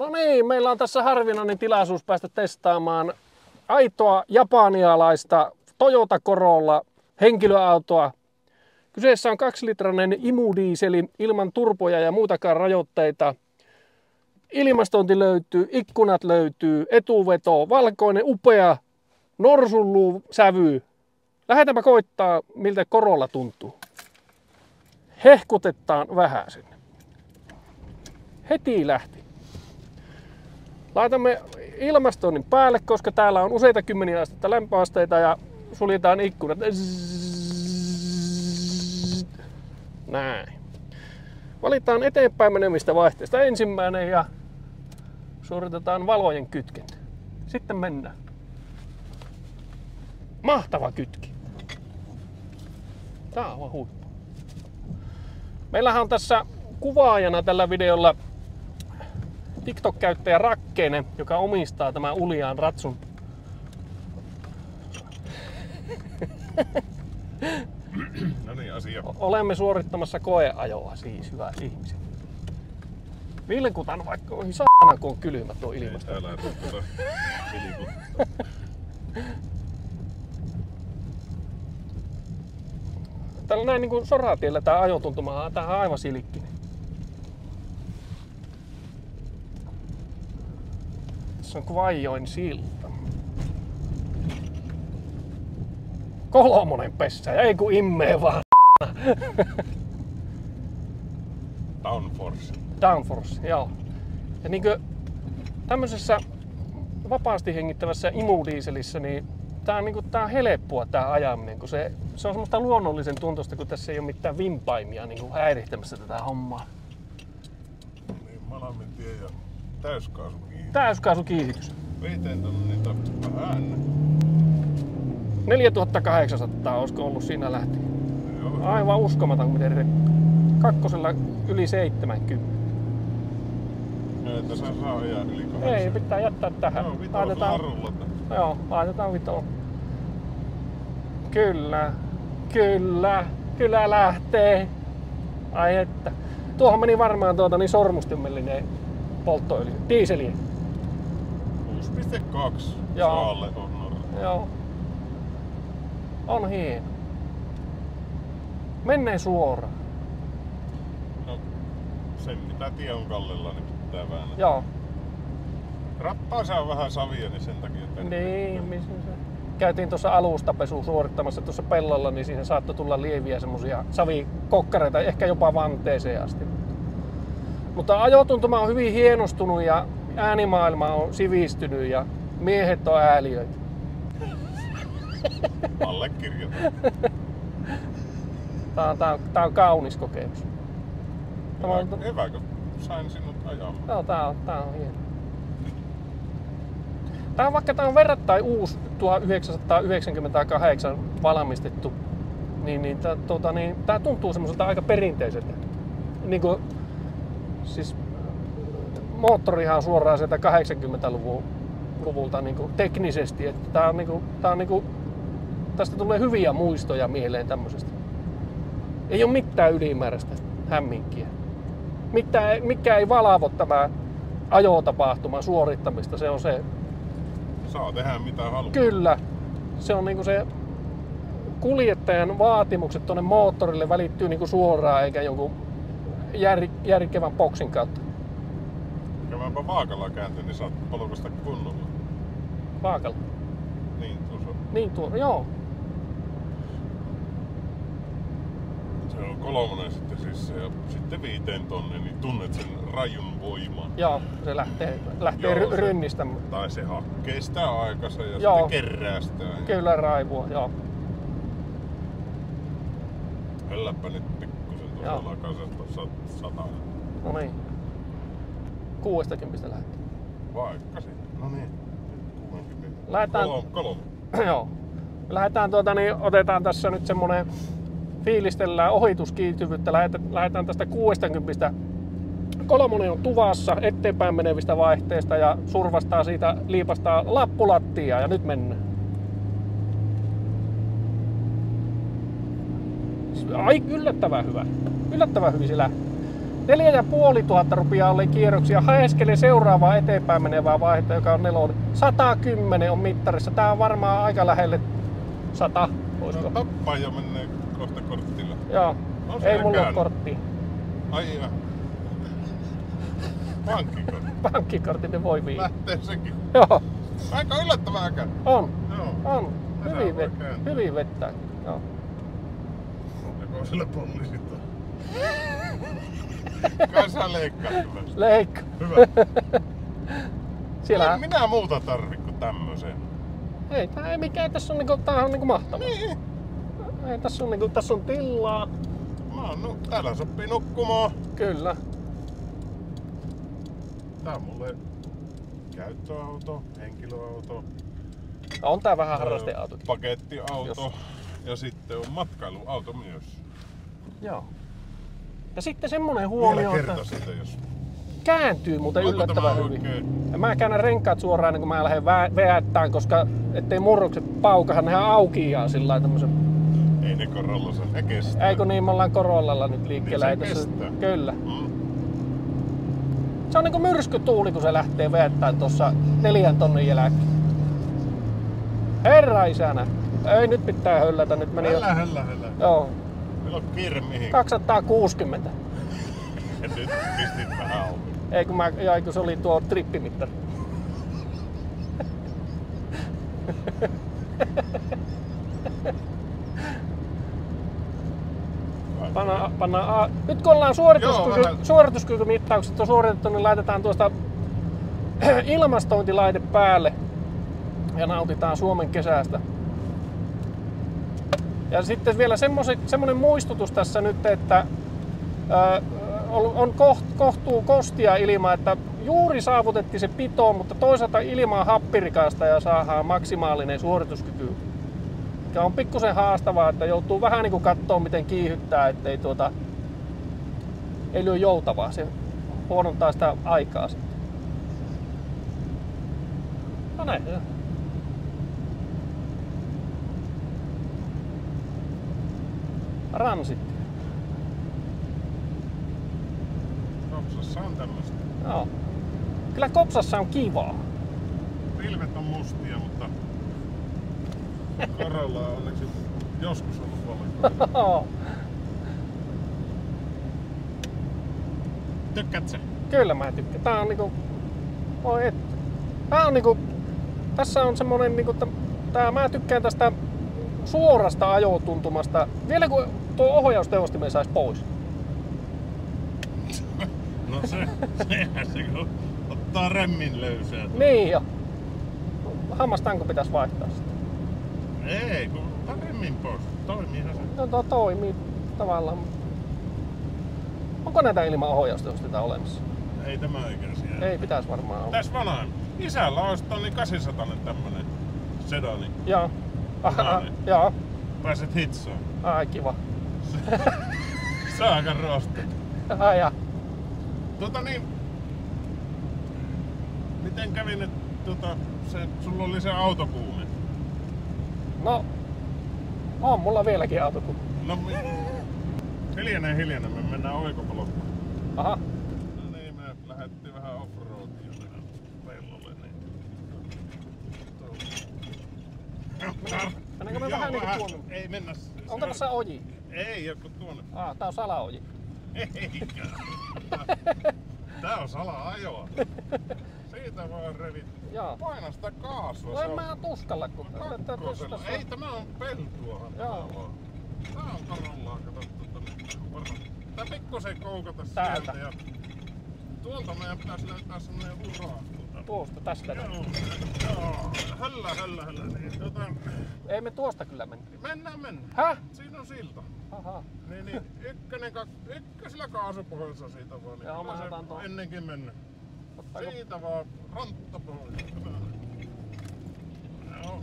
No niin, meillä on tässä harvinainen tilaisuus päästä testaamaan aitoa japanialaista Toyota Corolla henkilöautoa. Kyseessä on 2-litrainen imudiiseli ilman turboja ja muutakaan rajoitteita. Ilmastointi löytyy, ikkunat löytyy, etuveto, valkoinen, upea, norsunluu sävy. Lähdetäänpä koittaa, miltä Corolla tuntuu. Hehkutetaan vähän sinne. Heti lähti. Laitamme ilmastoinnin päälle, koska täällä on useita kymmeniä astetta lämpöasteita ja suljetaan ikkunat. Näin. Valitaan eteenpäin menemistä vaihteesta ensimmäinen ja suoritetaan valojen kytkentä. Sitten mennään. Mahtava kytki. Tää on huippu. Meillähän on tässä kuvaajana tällä videolla TikTok-käyttäjä Rakkeinen, joka omistaa tämän uljaan ratsun. No niin, asia. Olemme suorittamassa koeajoa siis, hyvät ihmiset. Vilkutan vaikka ohi saana, kun on kylmä tuo ilmasto. Älä tuota vilkuttaa. Täällä näin niin kuin soratiellä tää ajotuntuma on tähän aivan silkkinen. Tässä on Kvajoen silta. 3 pessä, ei kun immee vaan. Downforce. Downforce, joo. Ja niinkö tämmöisessä vapaasti hengittävässä imudiiselissä, niin tää on helppoa tää ajaminen, kun se on semmoista luonnollisen tuntoista, kun tässä ei ole mitään vimpaimia niin kuin häirittämässä tätä hommaa. Niin, Malamintie ja täyskaasukiihdytys. Täyskaasukiihdytys. Veiten niitä vähän. 4800 olisiko ollut siinä lähtien. Joo. Aivan uskomaton miten kakkosella yli 70. No, että sä saa ajaa yli 8. Ei, pitää jättää tähän. Joo, vitoisella rullata. Joo, laitetaan vitoon. Kyllä, kyllä, kyllä lähtee. Ai että. Tuohon meni varmaan sormustimellinen polttoöljy, diiseliä. 6,2 Joo. saalle on norra. Joo. On hieno. Menneen suoraan. No, sen mitä tie on kallella, niin pitää vääntää. Joo. Rappaassa on vähän savia, niin sen takia. Että Niin, missä se? Käytiin tuossa alustapesu suorittamassa tuossa pellolla, niin siihen saattoi tulla lieviä semmosia savikokkareita, ehkä jopa vanteeseen asti. Mutta ajotuntuma on hyvin hienostunut ja äänimaailma on sivistynyt ja miehet on ääliöitä. Allekirjoitan. Tää on kaunis kokemus. Hyvä, kun sain sinut ajamaan. Joo, tää on hieno. Vaikka tää on verrattain uusi 1998 valmistettu, niin tää tuntuu semmoiselta aika perinteiseltä. Niinku, siis moottorihan on suoraan sieltä 80-luvulta niinku teknisesti, että tää on niinku tästä tulee hyviä muistoja mieleen tämmöisestä. Ei oo mitään ylimääräistä hämminkiä. Mikä ei valvo tämä ajotapahtuman suorittamista, se on se. Saa tehdä mitä haluaa. Kyllä. Se on niinku se kuljettajan vaatimukset tuonne moottorille välittyy niinku suoraan eikä jonkun järkevän boksin kautta. Käydäänpä vaakalla kääntyä, niin saat polkasta kunnolla. Vaakalla. Niin, tuossa on. Niin tuo, joo. Se on 3 sitten siis ja sitten 5 tonne, niin tunnet sen rajun voiman. Joo, se lähtee Joo, se- rynnistämään. Tai se hakkee sitä aikansa ja Joo. sitten kerää sitä. Kyllä raivua, joo. Hölläpä nyt pikkusen Joo. tuolla lakasesta 100. No niin. 60 lähtee. Vaikka sitten. No niin. 60. Lähdetään- Kolme. Joo. Me lähdetään otetaan tässä nyt semmonen fiilistellään ohituskiihtyvyyttä. Lähdetään tästä 60. 3 on tuvassa eteenpäin menevistä vaihteista ja survastaa siitä, liipastaa lappulattia ja nyt mennään. Ai yllättävän hyvä. Yllättävän hyvin se lähtee. 4,500 rupiaa oli kierroksia. Haeskeli seuraavaa eteenpäin menevää vaihetta, joka on 4. 110 on mittarissa. Tää on varmaan aika lähelle 100. Olisiko? No, pappaja menee kohta korttilla. Joo. Ei mulla ole korttia. Ai jaa. Pankkikortti. Pankkikortti ne voi viedä. Lähtee sekin. Joo. Aika yllättävääkään. On. Joo. On. Hyvin vettää. Joo. Joko sillä poliisit on? Kai sä leikkaat hyvästi. Leikka. Hyvä. Siellä... Minä muuta tarvi kuin tämmösen. Ei, tää ei mikään. Tässä on niinku, tää on niinku mahtavaa. Niin. Ei, tässä on niinku, tässä on tilaa. Täällä sopii nukkumaan. Kyllä. Tää on mulle käyttöauto, henkilöauto. On tää vähän harrasteauto. Pakettiauto. Jos. Ja sitten on matkailuauto myös. Joo. Ja sitten semmonen huomio, että jos... kääntyy muuten Onko yllättävän tämä hyvin. oikein? Ja mä käännän renkaat suoraan, niin kun mä lähden veättään, koska ettei murrokset paukahan, nehän aukiaa sillä tämmösen. Ei ne Corollassa, ne kestää. Eikö niin, me ollaan Corollalla nyt liikkeellä. Niin se kestää. Kyllä. Se on niinku myrskytuuli, kun se lähtee veättään tuossa 4 tonnin jälkeen. Herra isänä. Ei, nyt pitää höllätä. Nyt meni Höllä. Joo. Meillä on kiire mihin. 260. Ja nyt pistit vähän auki. Ei kun se oli tuo trippimittari. Nyt kun ollaan suorituskykymittaukset on suoritettu, niin laitetaan tuosta ilmastointilaite päälle ja nautitaan Suomen kesästä. Ja sitten vielä semmonen muistutus tässä nyt, että on kohtuu kostia ilma, että juuri saavutettiin se pito, mutta toisaalta ilma on happirikasta ja saadaan maksimaalinen suorituskyky. Mikä on pikkusen haastavaa, että joutuu vähän niinku kattoo miten kiihyttää, ettei ei lyö joutavaa. Se huonontaa sitä aikaa sitten. No näin. Ransitti. Kopsassa on tämmöstä. Joo. Kyllä Kopsassa on kivaa. Pilvet on mustia, mutta Corolla on onneksi joskus ollut valkoinen. Tykkäät sä? Kyllä mä tykkään. Tää on niinku... Oi et. Tää on niinku... Tässä on semmonen niinku... Mä tykkään tästä suorasta ajotuntumasta. Vielä kun tuo ohjaustehostimen sais pois. No sehän se kun ottaa remmin löysää. Niin jo. Hammastanko pitäis vaihtaa sitä? Ei, kun ottaa remmin pois. Toimiihan se. No toimii tavallaan. Onko näitä ilman ohjaustehosteita olemassa? Ei tämä ikäisiä. Ei pitäis varmaan olla. Tässä vanhaan. Isällä olisi tonni 800 tämmönen sedani. Joo. Joo. Pääset hitsaan. Ai kiva. Se on aika rosta. Ai ja. Miten kävi nyt sulla oli se autokuume? No, on mulla vieläkin autokuume. No hiljainen, me mennään oikopolkuun. Aha. No niin, me lähdettiin vähän offroadia tähän pellolle. Mennäänkö me vähän niinku tuonne? Ei mennä. Onko tässä oji? Ei, joku tuonne. Tää on salaoji. Eikä. Tää on sala-ajoa. Siitä vaan revit. Joo. Paina sitä kaasua. No en mä tuskalla kun... Ei, tämä on peltuahan. Joo. Tää on Corollaa, kato tää pikkusen koukata täältä. Sieltä ja tuolta meidän pitäis löytää semmonen ura. Tuosta, tästä. Joo. Höllä. Niin, Ei me tuosta kyllä mennä. Mennään. Häh? Siinä on silta. Aha. Niin, ykkösellä kaasupohjassa siitä vaan. Niin joo, mä otan tuon. Ennenkin mennyt. Ottaako? Siitä vaan ranttapohjassa. Joo.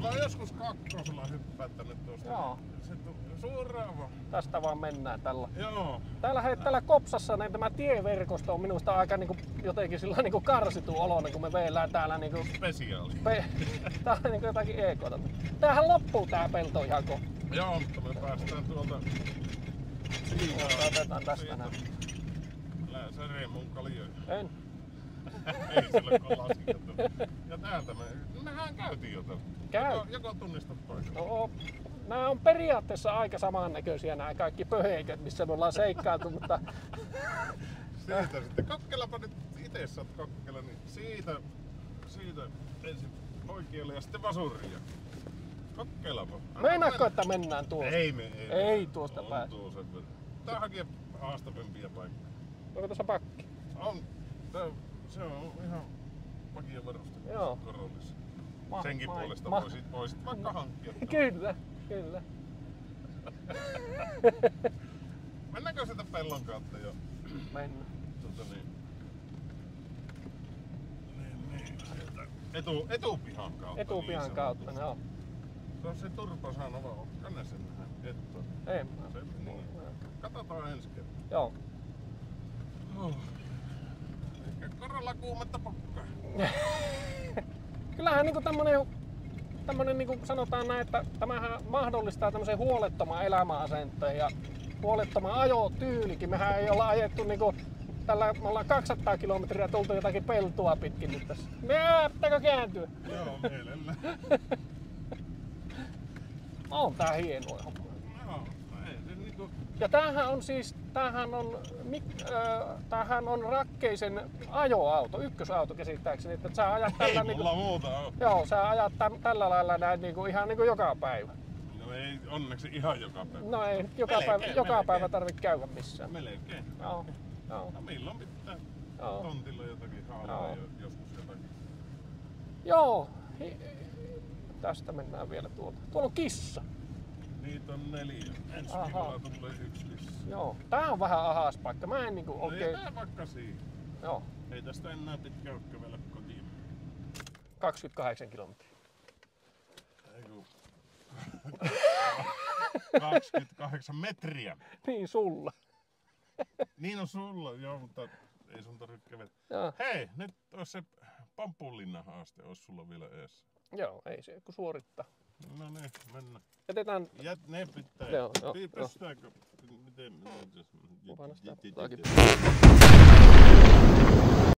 Mä oon joskus kakkosella hyppättänyt tuosta. Joo. Sitten suoraan vaan. Tästä vaan mennään tällä. Joo. Täällä Kopsassa niin tämä tieverkosto on minusta aika niinku, jotenkin sillä niinku karsitu oloinen, kun me veellään täällä niinku... Spesiaali. Tää on niinku jotakin EK:ta. Tämähän loppuu tää pelto ihan kohta. Joo, mutta me päästään tuolta... Otetaan tästä näin. Älä sä Reemun kaljoja. En. Ei sillä kun laskettu. Ja täältä mehän käytiin jo tällä. Käy. Joko tunnistat paikan? No, nämä on periaatteessa aika samannäköisiä nämä kaikki pöheiköt, missä me ollaan seikkailtu, mutta Siitä sitten. Kokkeilapa nyt itse saat kokkeilla, niin siitä ensin oikealle ja sitten vasuria. Kokkeilapa. meinaatko, että mennään tuosta? Ei tuosta on pääse. tuo sen verran. Tää hakee haastavimpia paikkoja. Onko tuossa pakki? On. Se on ihan vakio varuste. Joo. Korollissa. Ma- Senkin ma- puolesta ma- voisit vaikka hankkia. Kyllä, kyllä. Mennäänkö sieltä pellon kautta jo? Mennään. Etupihan kautta. Etupihan niin kautta, sanotusti. joo. Se on se turpasanova, kanne sen vähän ettoon. Ei. Se, niin. Katsotaan ensi kertaa. Joo. Ehkä korolla kuumetta pokkaa. Kyllähän niinku tämmönen niinku sanotaan näin, että tämähän mahdollistaa tämmöisen huolettoman elämäasenteen ja huolettoman ajotyylikin. Mehän ei olla ajettu niinku me ollaan 200 kilometriä tultu jotakin peltoa pitkin nyt tässä. Pitääkö kääntyä? Joo, mielellään. On tää hienoa homma. Joo, ei se niinku... Ja tämähän on Rakkeisen ajoauto, ykkösauto käsittääkseni, että sä ajat tällä Ei mulla muuta oo. Joo, sä ajat tällä lailla näin ihan niinku joka päivä. No ei onneksi ihan joka päivä. No ei Melkein, joka päivä tarvitse käydä missään. Melkein. Joo. No milloin pitää Joo. tontilla jotakin haavaa ja joskus jotakin. Joo. Tästä mennään vielä tuolta. Tuolla on kissa. Niitä on 4. Ensi viikolla tulee 1 lisää. Joo. Tää on vähän ahas paikka. Mä en niinku oikein... Ei tää vaikka siihen. Joo. Ei tästä enää pitkä ole kävellä kotiin. 28 kilometriä. Ei kun... 28 metriä. Niin sulla. Niin on sulla, joo, mutta ei sun tarvitse kävellä. Joo. Hei, nyt olisi se Pamppulinnan haaste, olisi sulla vielä eessä. Joo, ei se kun suorittaa. No niin, mennään. Jätetään... Ne pitää. Joo. Pystytäänkö? Miten? Mukana sitä.